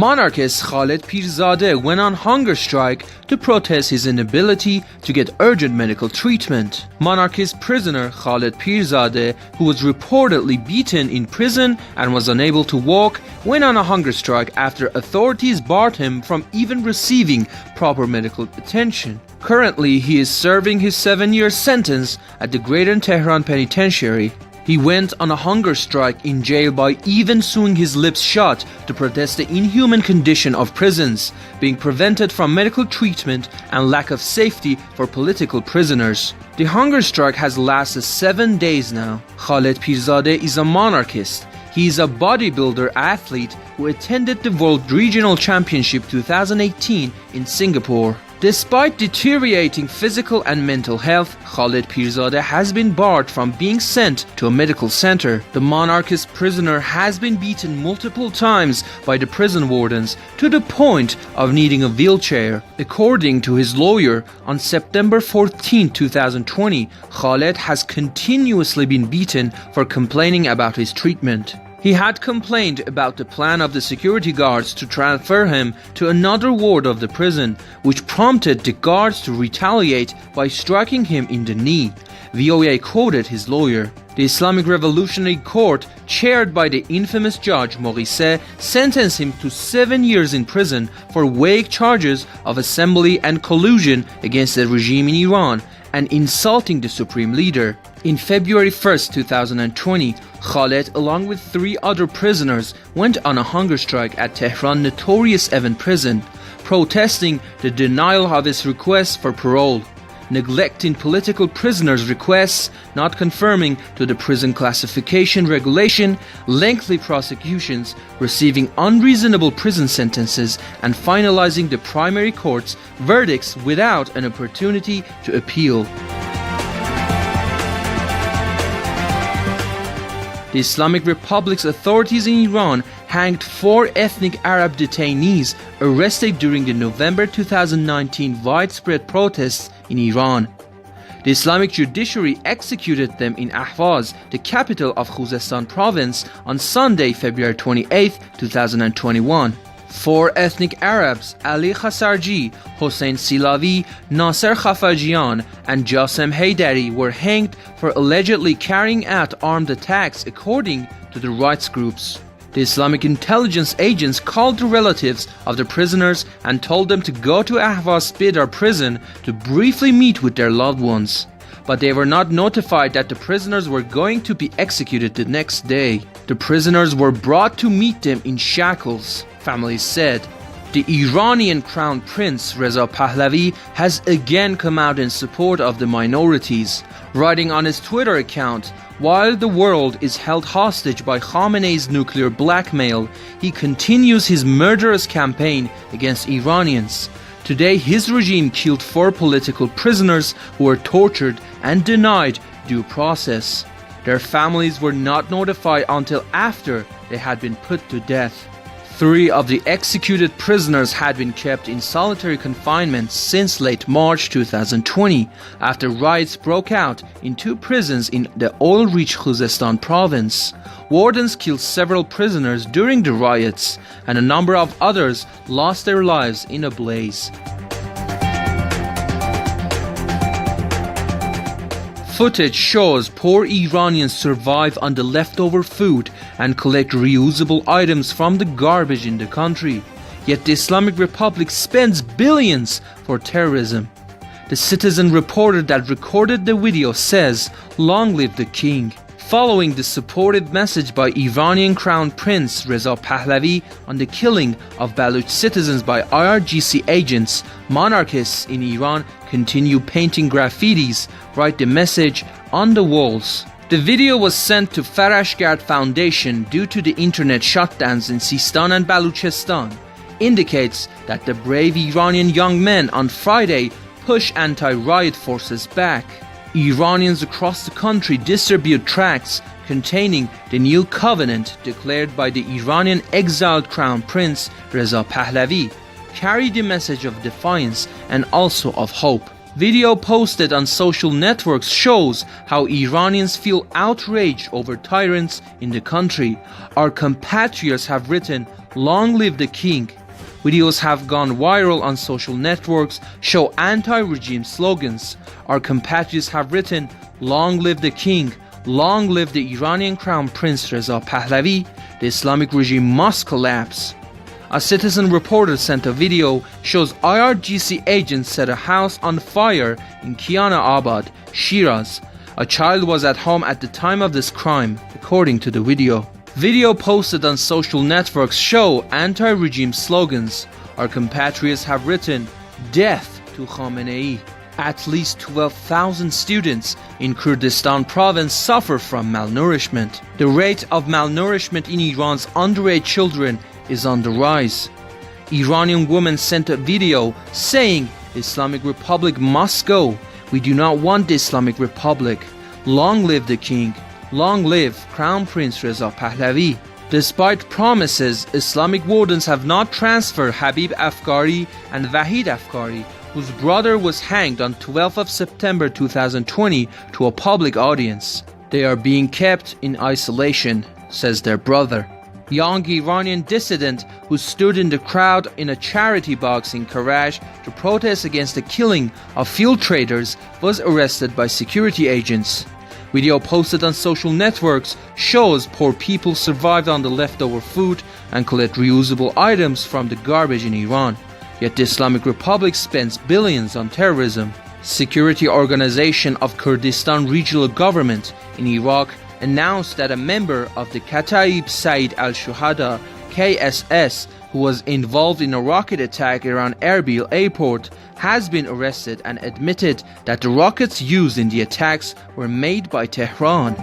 Monarchist Khaled Pirzada went on hunger strike to protest his inability to get urgent medical treatment. Monarchist prisoner Khaled Pirzada, who was reportedly beaten in prison and was unable to walk, went on a hunger strike after authorities barred him from even receiving proper medical attention. Currently, he is serving his 7-year sentence at the Greater Tehran Penitentiary. He went on a hunger strike in jail by even sewing his lips shut to protest the inhuman condition of prisons, being prevented from medical treatment and lack of safety for political prisoners. The hunger strike has lasted 7 days now. Khaled Pirzada is a monarchist. He is a bodybuilder athlete who attended the World Regional Championship 2018 in Singapore. Despite deteriorating physical and mental health, Khaled Pirzada has been barred from being sent to a medical center. The monarchist prisoner has been beaten multiple times by the prison wardens to the point of needing a wheelchair. According to his lawyer, on September 14, 2020, Khaled has continuously been beaten for complaining about his treatment. He had complained about the plan of the security guards to transfer him to another ward of the prison, which prompted the guards to retaliate by striking him in the knee. VOA quoted his lawyer. The Islamic Revolutionary Court, chaired by the infamous judge Moghise, sentenced him to 7 years in prison for vague charges of assembly and collusion against the regime in Iran and insulting the supreme leader. In February 1, 2020, Khaled, along with 3 other prisoners, went on a hunger strike at Tehran's notorious Evin prison, protesting the denial of his requests for parole, neglecting political prisoners' requests, not conforming to the prison classification regulation, lengthy prosecutions, receiving unreasonable prison sentences, and finalizing the primary court's verdicts without an opportunity to appeal. The Islamic Republic's authorities in Iran hanged 4 ethnic Arab detainees arrested during the November 2019 widespread protests in Iran. The Islamic judiciary executed them in Ahvaz, the capital of Khuzestan province, on Sunday, February 28, 2021. 4 ethnic Arabs, Ali Khasarji, Hossein Silavi, Nasser Khafajian, and Jasem Haydari, were hanged for allegedly carrying out armed attacks, according to the rights groups. The Islamic intelligence agents called the relatives of the prisoners and told them to go to Ahvaz Bidar prison to briefly meet with their loved ones. But they were not notified that the prisoners were going to be executed the next day. The prisoners were brought to meet them in shackles, families said. The Iranian Crown Prince Reza Pahlavi has again come out in support of the minorities, writing on his Twitter account, "While the world is held hostage by Khamenei's nuclear blackmail, he continues his murderous campaign against Iranians. Today, his regime killed 4 political prisoners who were tortured and denied due process. Their families were not notified until after they had been put to death." 3 of the executed prisoners had been kept in solitary confinement since late March 2020 after riots broke out in 2 prisons in the oil-rich Khuzestan province. Wardens killed several prisoners during the riots, and a number of others lost their lives in a blaze. Footage shows poor Iranians survive on the leftover food and collect reusable items from the garbage in the country. Yet the Islamic Republic spends billions for terrorism. The Citizen reporter that recorded the video says, "Long live the king." Following the supportive message by Iranian Crown Prince Reza Pahlavi on the killing of Baluch citizens by IRGC agents, monarchists in Iran continue painting graffitis, write the message on the walls. The video was sent to Farshgurd Foundation due to the internet shutdowns in Sistan and Baluchistan. Indicates that the brave Iranian young men on Friday push anti-riot forces back. Iranians across the country distribute tracts containing the new covenant declared by the Iranian exiled Crown Prince Reza Pahlavi, carry the message of defiance and also of hope. Video posted on social networks shows how Iranians feel outraged over tyrants in the country. Our compatriots have written, Long live the king. Videos have gone viral on social networks, show anti-regime slogans. Our compatriots have written, "Long live the king, long live the Iranian Crown Prince Reza Pahlavi, the Islamic regime must collapse." A citizen reporter sent a video shows IRGC agents set a house on fire in Kiana Abad, Shiraz. A child was at home at the time of this crime, according to the video. Video posted on social networks show anti-regime slogans. Our compatriots have written, "Death to Khamenei." At least 12,000 students in Kurdistan province suffer from malnourishment. The rate of malnourishment in Iran's underage children is on the rise. Iranian woman sent a video saying, "The Islamic Republic must go. We do not want the Islamic Republic. Long live the king. Long live Crown Prince Reza Pahlavi." Despite promises, Islamic wardens have not transferred Habib Afkari and Wahid Afkari, whose brother was hanged on 12th of September 2020, to a public audience. They are being kept in isolation, says their brother. Young Iranian dissident who stood in the crowd in a charity box in Karaj to protest against the killing of fuel traders was arrested by security agents. Video posted on social networks shows poor people survived on the leftover food and collect reusable items from the garbage in Iran. Yet the Islamic Republic spends billions on terrorism. Security Organization of Kurdistan Regional Government in Iraq announced that a member of the Kataib Said al-Shuhada KSS, who was involved in a rocket attack around Erbil airport, has been arrested and admitted that the rockets used in the attacks were made by Tehran.